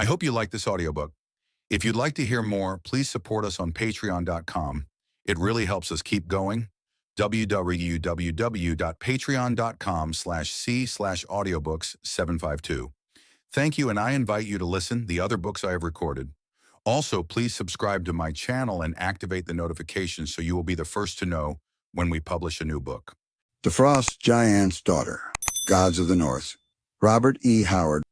I hope you like this audiobook. If you'd like to hear more, please support us on patreon.com. It really helps us keep going. www.patreon.com/c/audiobooks752. Thank you, and I invite you to listen the other books I have recorded. Also, please subscribe to my channel and activate the notifications so you will be the first to know when we publish a new book. The Frost Giant's Daughter, Gods of the North, Robert E. Howard.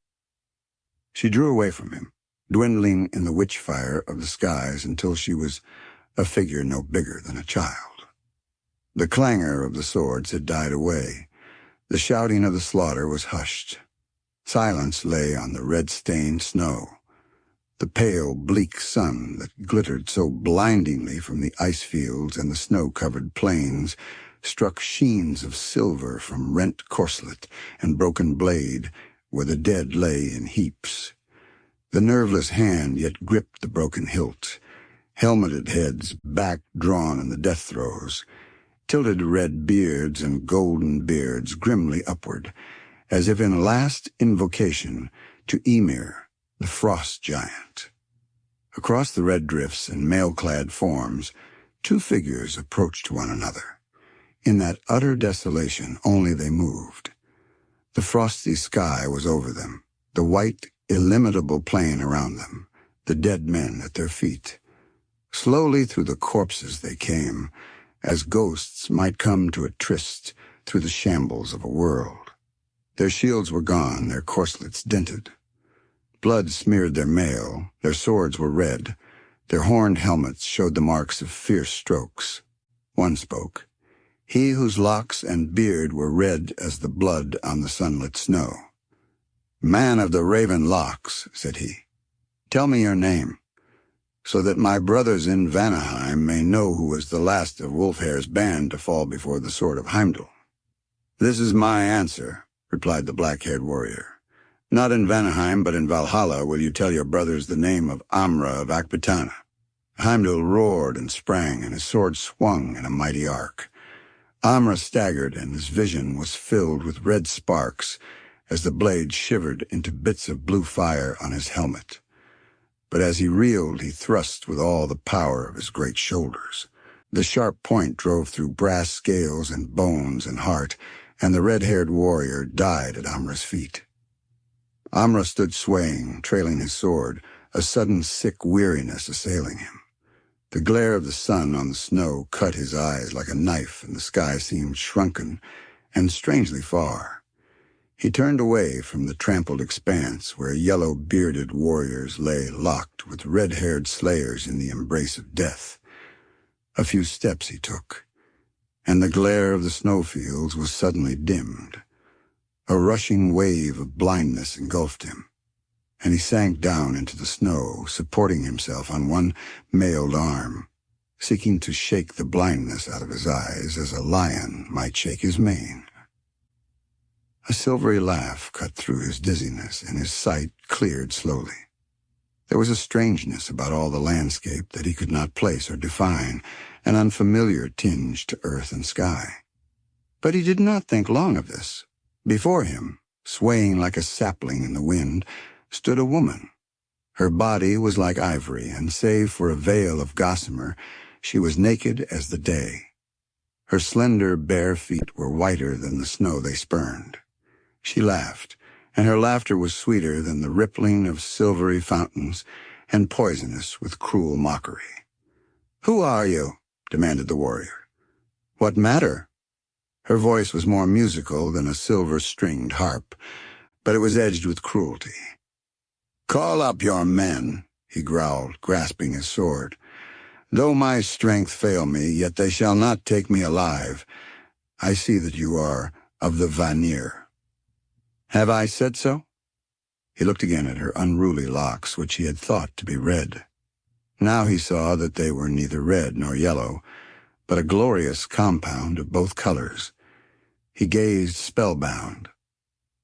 She drew away from him, dwindling in the witch fire of the skies until she was a figure no bigger than a child. The clangor of the swords had died away. The shouting of the slaughter was hushed. Silence lay on the red-stained snow. The pale, bleak sun that glittered so blindingly from the ice fields and the snow-covered plains struck sheens of silver from rent corselet and broken blade where the dead lay in heaps. The nerveless hand yet gripped the broken hilt. Helmeted heads, back drawn in the death throes, tilted red beards and golden beards grimly upward, as if in last invocation to Ymir, the frost giant. Across the red drifts and mail-clad forms, two figures approached one another. In that utter desolation, only they moved. The frosty sky was over them, the white, illimitable plain around them, the dead men at their feet. Slowly through the corpses they came, as ghosts might come to a tryst through the shambles of a world. Their shields were gone, their corselets dinted. Blood smeared their mail, their swords were red, their horned helmets showed the marks of fierce strokes. One spoke. He whose locks and beard were red as the blood on the sunlit snow. "Man of the raven locks," said he, "tell me your name, so that my brothers in Vanaheim may know who was the last of Wulfhere's band to fall before the sword of Heimdall." "This is my answer," replied the black-haired warrior. "Not in Vanaheim, but in Valhalla will you tell your brothers the name of Amra of Akbatana." Heimdall roared and sprang, and his sword swung in a mighty arc. Amra staggered, and his vision was filled with red sparks as the blade shivered into bits of blue fire on his helmet. But as he reeled, he thrust with all the power of his great shoulders. The sharp point drove through brass scales and bones and heart, and the red-haired warrior died at Amra's feet. Amra stood swaying, trailing his sword, a sudden sick weariness assailing him. The glare of the sun on the snow cut his eyes like a knife, and the sky seemed shrunken and strangely far. He turned away from the trampled expanse where yellow-bearded warriors lay locked with red-haired slayers in the embrace of death. A few steps he took, and the glare of the snowfields was suddenly dimmed. A rushing wave of blindness engulfed him, and he sank down into the snow, supporting himself on one mailed arm, seeking to shake the blindness out of his eyes as a lion might shake his mane. A silvery laugh cut through his dizziness, and his sight cleared slowly. There was a strangeness about all the landscape that he could not place or define, an unfamiliar tinge to earth and sky. But he did not think long of this. Before him, swaying like a sapling in the wind, stood a woman. Her body was like ivory, and save for a veil of gossamer, she was naked as the day. Her slender, bare feet were whiter than the snow they spurned. She laughed, and her laughter was sweeter than the rippling of silvery fountains, and poisonous with cruel mockery. "Who are you?" demanded the warrior. "What matter?" Her voice was more musical than a silver-stringed harp, but it was edged with cruelty. "Call up your men," he growled, grasping his sword. "Though my strength fail me, yet they shall not take me alive. I see that you are of the Vanir." "Have I said so?" He looked again at her unruly locks, which he had thought to be red. Now he saw that they were neither red nor yellow, but a glorious compound of both colors. He gazed spellbound.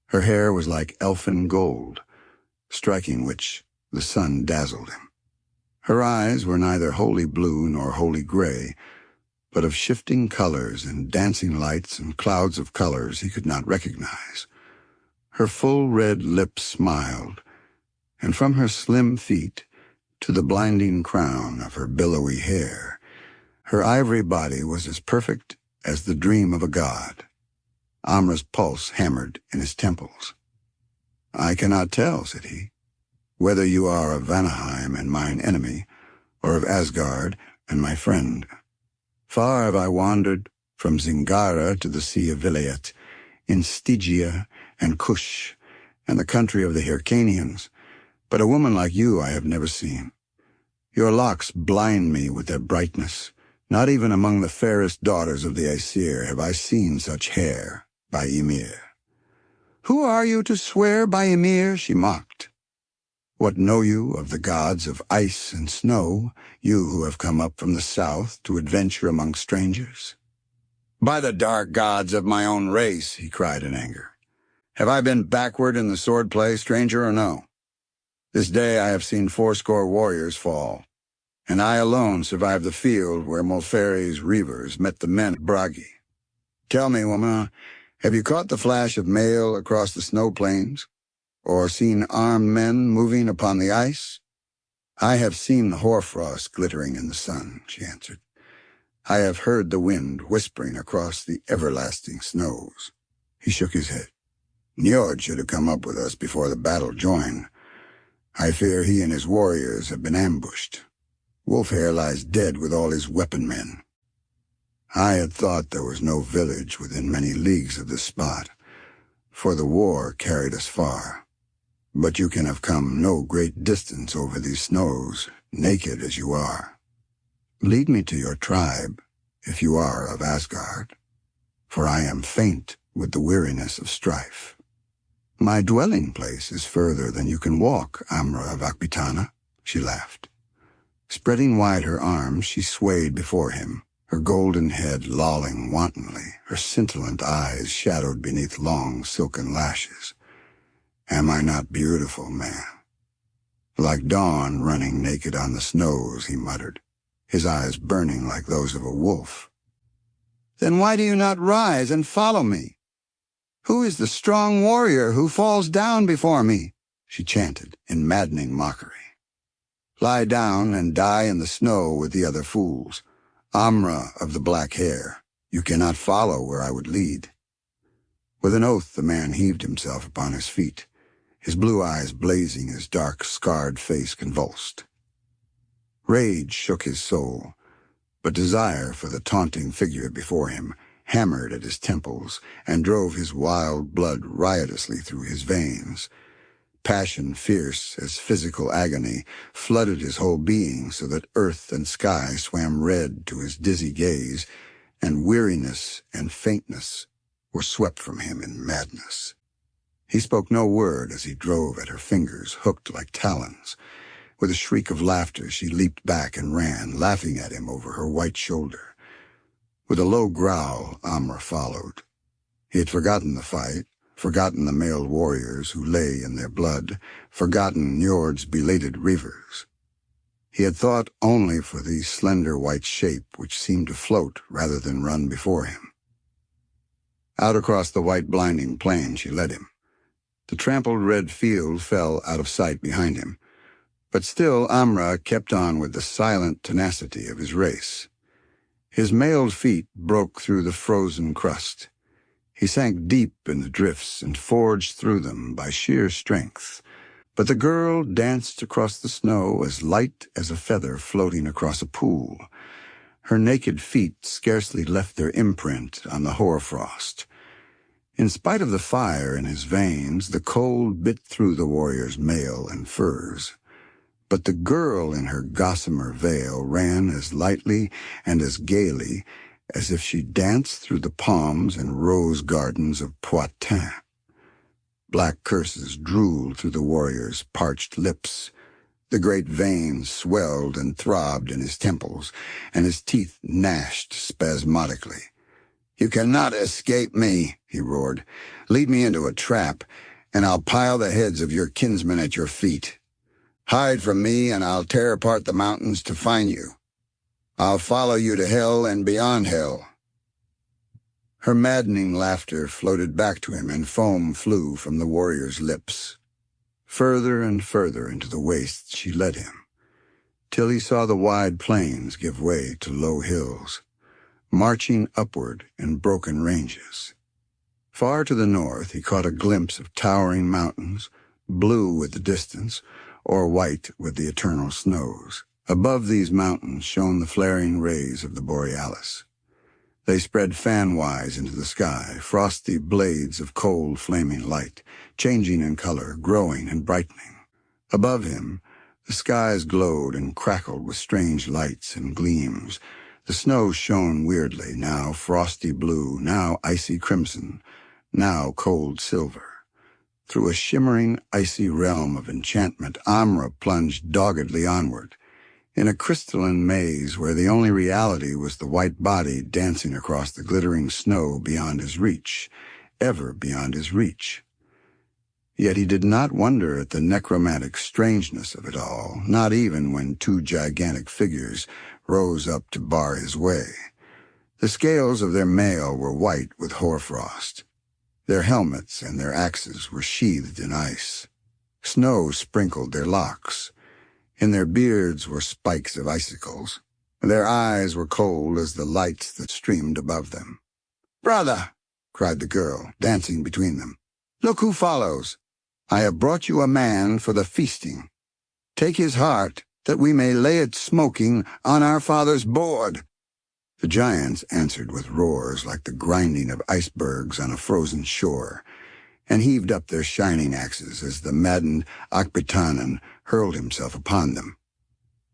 Her hair was like elfin gold, striking which the sun dazzled him. Her eyes were neither wholly blue nor wholly gray, but of shifting colors and dancing lights and clouds of colors he could not recognize. Her full red lips smiled, and from her slim feet to the blinding crown of her billowy hair, her ivory body was as perfect as the dream of a god. Amra's pulse hammered in his temples. "I cannot tell," said he, "whether you are of Vanaheim and mine enemy, or of Asgard and my friend. Far have I wandered, from Zingara to the Sea of Vilayet, in Stygia and Kush, and the country of the Hyrcanians, but a woman like you I have never seen. Your locks blind me with their brightness. Not even among the fairest daughters of the Aesir have I seen such hair, by Ymir." "Who are you to swear by Ymir?" she mocked. "What know you of the gods of ice and snow, you who have come up from the south to adventure among strangers?" "By the dark gods of my own race," he cried in anger. "Have I been backward in the sword-play, stranger, or no? This day I have seen 80 warriors fall, and I alone survived the field where Molferi's reavers met the men of Bragi. Tell me, woman, have you caught the flash of mail across the snow plains, or seen armed men moving upon the ice?" "I have seen the hoarfrost glittering in the sun," she answered. "I have heard the wind whispering across the everlasting snows." He shook his head. "Njord should have come up with us before the battle joined. I fear he and his warriors have been ambushed. Wolfhair lies dead with all his weapon men. I had thought there was no village within many leagues of this spot, for the war carried us far. But you can have come no great distance over these snows, naked as you are. Lead me to your tribe, if you are of Asgard, for I am faint with the weariness of strife." "My dwelling place is further than you can walk, Amra of Akbitana," she laughed. Spreading wide her arms, she swayed before him, her golden head lolling wantonly, her scintillant eyes shadowed beneath long silken lashes. "Am I not beautiful, man?" "Like dawn running naked on the snows," he muttered, his eyes burning like those of a wolf. "Then why do you not rise and follow me? Who is the strong warrior who falls down before me?" she chanted in maddening mockery. "Lie down and die in the snow with the other fools. Amra of the black hair, you cannot follow where I would lead." With an oath the man heaved himself upon his feet, his blue eyes blazing, his dark, scarred face convulsed. Rage shook his soul, but desire for the taunting figure before him hammered at his temples and drove his wild blood riotously through his veins. Passion fierce as physical agony flooded his whole being so that earth and sky swam red to his dizzy gaze, and weariness and faintness were swept from him in madness. He spoke no word as he drove at her fingers hooked like talons. With a shriek of laughter she leaped back and ran, laughing at him over her white shoulder. With a low growl, Amra followed. He had forgotten the fight, forgotten the mailed warriors who lay in their blood, forgotten Njord's belated reavers. He had thought only for the slender white shape which seemed to float rather than run before him. Out across the white blinding plain she led him. The trampled red field fell out of sight behind him, but still Amra kept on with the silent tenacity of his race. His mailed feet broke through the frozen crust. He sank deep in the drifts and forged through them by sheer strength. But the girl danced across the snow as light as a feather floating across a pool. Her naked feet scarcely left their imprint on the hoarfrost. In spite of the fire in his veins, the cold bit through the warrior's mail and furs. But the girl in her gossamer veil ran as lightly and as gaily as if she danced through the palms and rose gardens of Poitin. Black curses drooled through the warrior's parched lips. The great veins swelled and throbbed in his temples, and his teeth gnashed spasmodically. "You cannot escape me," he roared. "Lead me into a trap, and I'll pile the heads of your kinsmen at your feet. Hide from me, and I'll tear apart the mountains to find you. I'll follow you to hell and beyond hell." Her maddening laughter floated back to him, and foam flew from the warrior's lips. Further and further into the wastes she led him, till he saw the wide plains give way to low hills, marching upward in broken ranges. Far to the north he caught a glimpse of towering mountains, blue with the distance, or white with the eternal snows. Above these mountains shone the flaring rays of the borealis. They spread fan-wise into the sky, frosty blades of cold, flaming light, changing in color, growing and brightening. Above him, the skies glowed and crackled with strange lights and gleams. The snow shone weirdly, now frosty blue, now icy crimson, now cold silver. Through a shimmering, icy realm of enchantment, Ymir plunged doggedly onward, in a crystalline maze where the only reality was the white body dancing across the glittering snow beyond his reach, ever beyond his reach. Yet he did not wonder at the necromantic strangeness of it all, not even when two gigantic figures rose up to bar his way. The scales of their mail were white with hoarfrost. Their helmets and their axes were sheathed in ice. Snow sprinkled their locks. In their beards were spikes of icicles. Their eyes were cold as the lights that streamed above them. "Brother," cried the girl, dancing between them, "look who follows. I have brought you a man for the feasting. Take his heart, that we may lay it smoking on our father's board." The giants answered with roars like the grinding of icebergs on a frozen shore, and heaved up their shining axes as the maddened Akbitanan hurled himself upon them.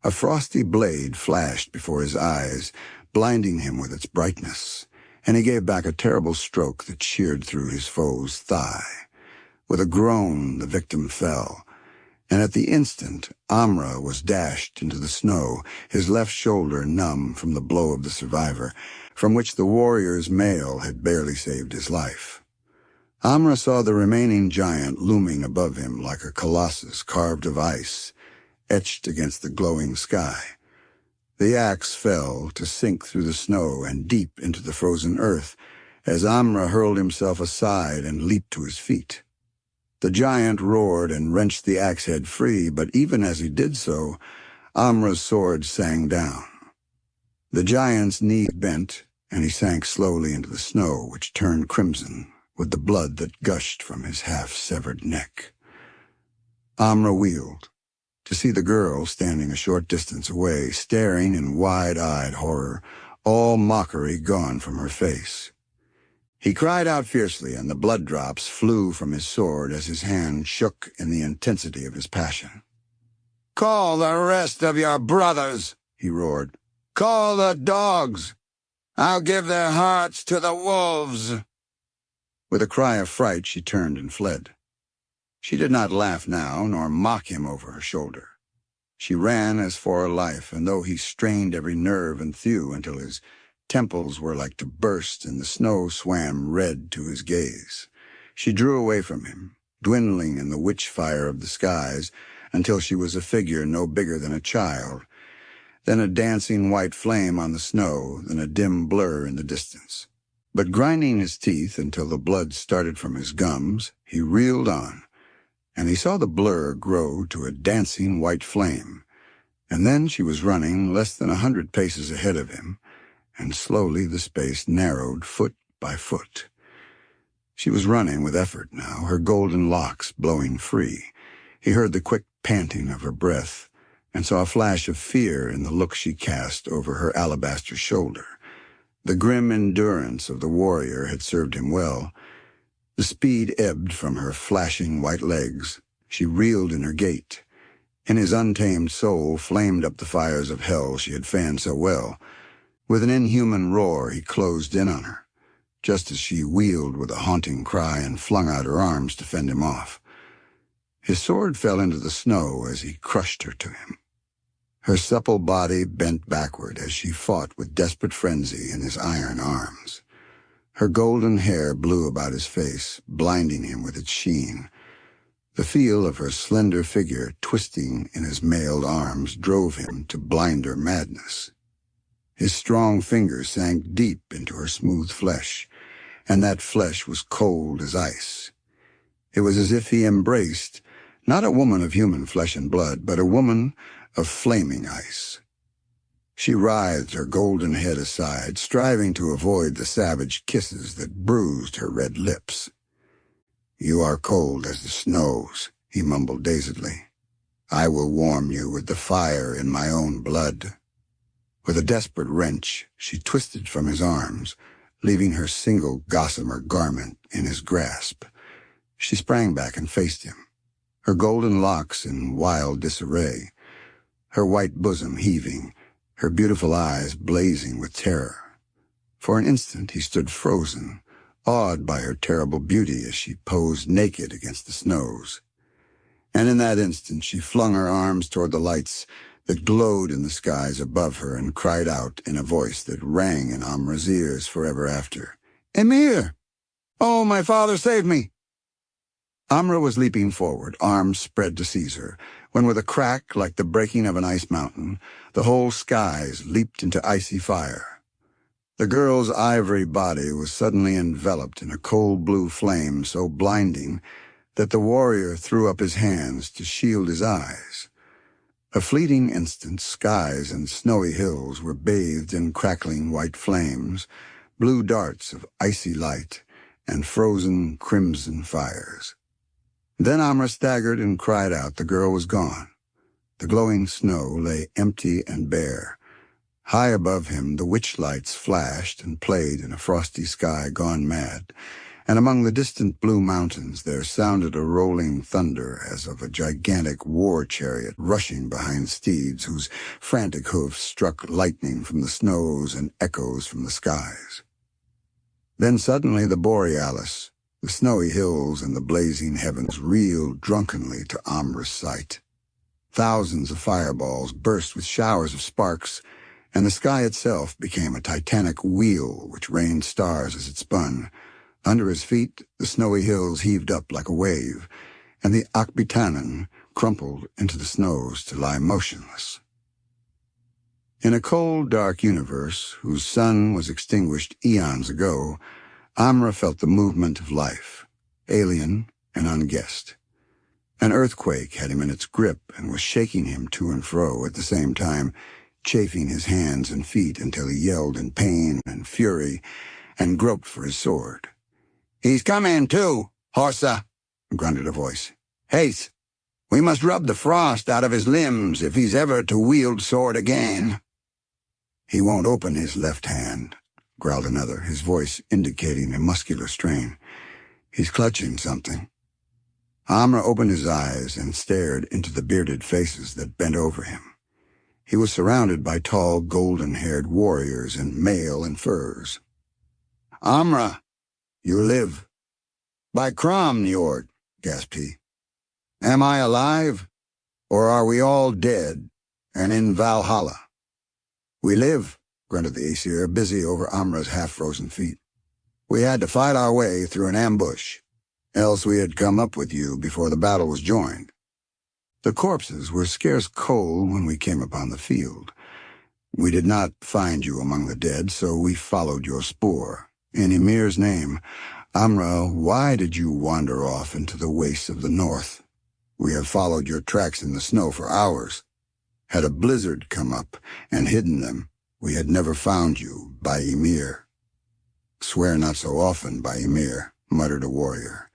A frosty blade flashed before his eyes, blinding him with its brightness, and he gave back a terrible stroke that sheared through his foe's thigh. With a groan the victim fell, and at the instant Ymir was dashed into the snow, his left shoulder numb from the blow of the survivor, from which the warrior's mail had barely saved his life. Ymir saw the remaining giant looming above him like a colossus carved of ice, etched against the glowing sky. The axe fell to sink through the snow and deep into the frozen earth as Ymir hurled himself aside and leaped to his feet. The giant roared and wrenched the axe head free, but even as he did so, Ymir's sword sang down. The giant's knee bent, and he sank slowly into the snow, which turned crimson with the blood that gushed from his half-severed neck. Ymir wheeled, to see the girl standing a short distance away, staring in wide-eyed horror, all mockery gone from her face. He cried out fiercely, and the blood drops flew from his sword as his hand shook in the intensity of his passion. "Call the rest of your brothers," he roared. "Call the dogs. I'll give their hearts to the wolves." With a cry of fright, she turned and fled. She did not laugh now, nor mock him over her shoulder. She ran as for her life, and though he strained every nerve and thew until his temples were like to burst and the snow swam red to his gaze, she drew away from him, dwindling in the witch fire of the skies until she was a figure no bigger than a child, then a dancing white flame on the snow, then a dim blur in the distance. But grinding his teeth until the blood started from his gums, he reeled on, and he saw the blur grow to a dancing white flame, and then she was running less than 100 paces ahead of him, and slowly the space narrowed foot by foot. She was running with effort now, her golden locks blowing free. He heard the quick panting of her breath, and saw a flash of fear in the look she cast over her alabaster shoulder. The grim endurance of the warrior had served him well. The speed ebbed from her flashing white legs. She reeled in her gait. In his untamed soul flamed up the fires of hell she had fanned so well. With an inhuman roar he closed in on her, just as she wheeled with a haunting cry and flung out her arms to fend him off. His sword fell into the snow as he crushed her to him. Her supple body bent backward as she fought with desperate frenzy in his iron arms. Her golden hair blew about his face, blinding him with its sheen. The feel of her slender figure twisting in his mailed arms drove him to blinder madness. His strong fingers sank deep into her smooth flesh, and that flesh was cold as ice. It was as if he embraced Not a woman of human flesh and blood, but a woman of flaming ice. She writhed her golden head aside, striving to avoid the savage kisses that bruised her red lips. "You are cold as the snows," he mumbled dazedly. "I will warm you with the fire in my own blood." With a desperate wrench, she twisted from his arms, leaving her single gossamer garment in his grasp. She sprang back and faced him, her golden locks in wild disarray, her white bosom heaving, her beautiful eyes blazing with terror. For an instant he stood frozen, awed by her terrible beauty as she posed naked against the snows. And in that instant she flung her arms toward the lights that glowed in the skies above her and cried out in a voice that rang in Amra's ears forever after, "Ymir! Oh, my father, save me!" Amra was leaping forward, arms spread to seize her, when with a crack like the breaking of an ice mountain, the whole skies leaped into icy fire. The girl's ivory body was suddenly enveloped in a cold blue flame so blinding that the warrior threw up his hands to shield his eyes. A fleeting instant, skies and snowy hills were bathed in crackling white flames, blue darts of icy light, and frozen crimson fires. Then Amra staggered and cried out. The girl was gone. The glowing snow lay empty and bare. High above him the witch lights flashed and played in a frosty sky gone mad, and among the distant blue mountains there sounded a rolling thunder as of a gigantic war chariot rushing behind steeds whose frantic hoofs struck lightning from the snows and echoes from the skies. Then suddenly the borealis, the snowy hills and the blazing heavens reeled drunkenly to Amra's sight. Thousands of fireballs burst with showers of sparks, and the sky itself became a titanic wheel which rained stars as it spun. Under his feet, the snowy hills heaved up like a wave, and the Akbitanan crumpled into the snows to lie motionless. In a cold, dark universe, whose sun was extinguished eons ago, Amra felt the movement of life, alien and unguessed. An earthquake had him in its grip and was shaking him to and fro at the same time, chafing his hands and feet until he yelled in pain and fury and groped for his sword. "He's coming, too, Horsa," grunted a voice. "Haste! We must rub the frost out of his limbs if he's ever to wield sword again." "He won't open his left hand," growled another, his voice indicating a muscular strain. "He's clutching something." Amra opened his eyes and stared into the bearded faces that bent over him. He was surrounded by tall, golden-haired warriors in mail and furs. "Amra, you live." "By Crom, Njord," gasped he. "Am I alive, or are we all dead and in Valhalla?" "We live," grunted the Aesir, busy over Amra's half-frozen feet. "We had to fight our way through an ambush, else we had come up with you before the battle was joined. The corpses were scarce cold when we came upon the field. We did not find you among the dead, so we followed your spoor. In Ymir's name, Amra, why did you wander off into the wastes of the north? We have followed your tracks in the snow for hours. Had a blizzard come up and hidden them, we had never found you by Ymir." "Swear not so often by Ymir," muttered a warrior,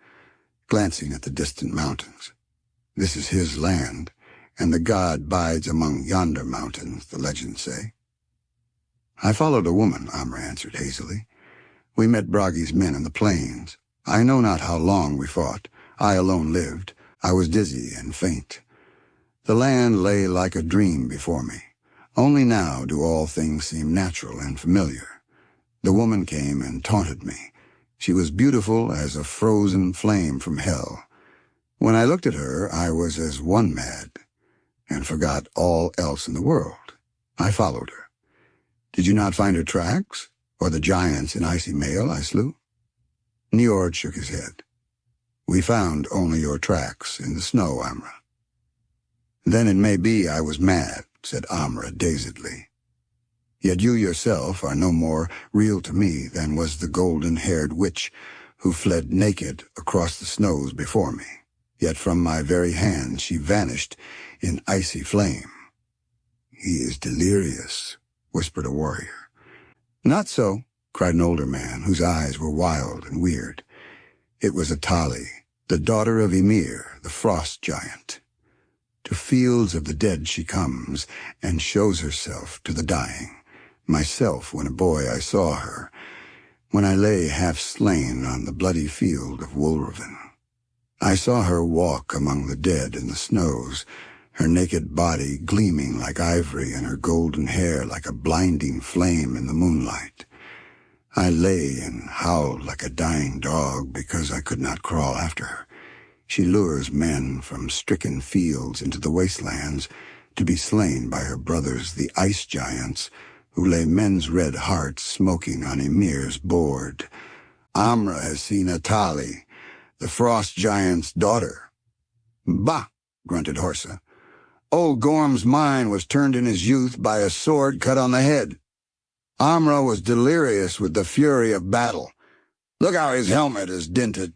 glancing at the distant mountains. "This is his land, and the god bides among yonder mountains, the legends say." "I followed a woman," Amra answered hazily. "We met Bragi's men in the plains. I know not how long we fought. I alone lived. I was dizzy and faint. The land lay like a dream before me. Only now do all things seem natural and familiar. The woman came and taunted me. She was beautiful as a frozen flame from hell. When I looked at her, I was as one mad, and forgot all else in the world. I followed her. Did you not find her tracks, or the giants in icy mail I slew?" Njord shook his head. "We found only your tracks in the snow, Amra." "Then it may be I was mad," said Amra dazedly. "Yet you yourself are no more real to me than was the golden-haired witch who fled naked across the snows before me. Yet from my very hand she vanished in icy flame. "He is delirious," whispered a warrior. "Not so," cried an older man, whose eyes were wild and weird. It was Atali, the daughter of Ymir, the frost giant. To fields of the dead she comes, and shows herself to the dying. Myself, when a boy, I saw her, when I lay half slain on the bloody field of Wolraven. I saw her walk among the dead in the snows, her naked body gleaming like ivory and her golden hair like a blinding flame in the moonlight. I lay and howled like a dying dog because I could not crawl after her. She lures men from stricken fields into the wastelands to be slain by her brothers, the ice giants, who lay men's red hearts smoking on Ymir's board. Amra has seen Atali, the frost giant's daughter. "Bah!" grunted Horsa. "Old Gorm's mind was turned in his youth by a sword cut on the head. Amra was delirious with the fury of battle. Look how his helmet is dinted.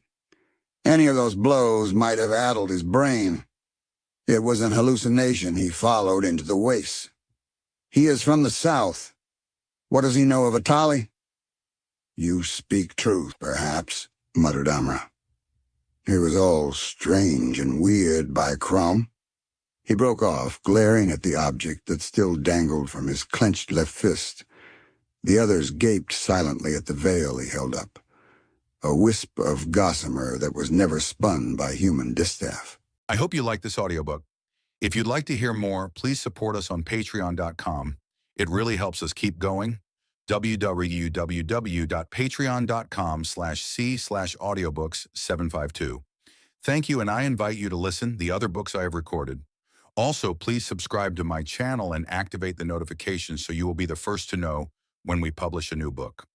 Any of those blows might have addled his brain. It was an hallucination he followed into the wastes. He is from the south. What does he know of Atali?" "You speak truth, perhaps," muttered Amra. "It was all strange and weird, by Crom." He broke off, glaring at the object that still dangled from his clenched left fist. The others gaped silently at the veil he held up, a wisp of gossamer that was never spun by human distaff. I hope you like this audiobook. If you'd like to hear more, please support us on patreon.com. It really helps us keep going. www.patreon.com/c/audiobooks752. Thank you, and I invite you to listen the other books I have recorded. Also, please subscribe to my channel and activate the notifications so you will be the first to know when we publish a new book.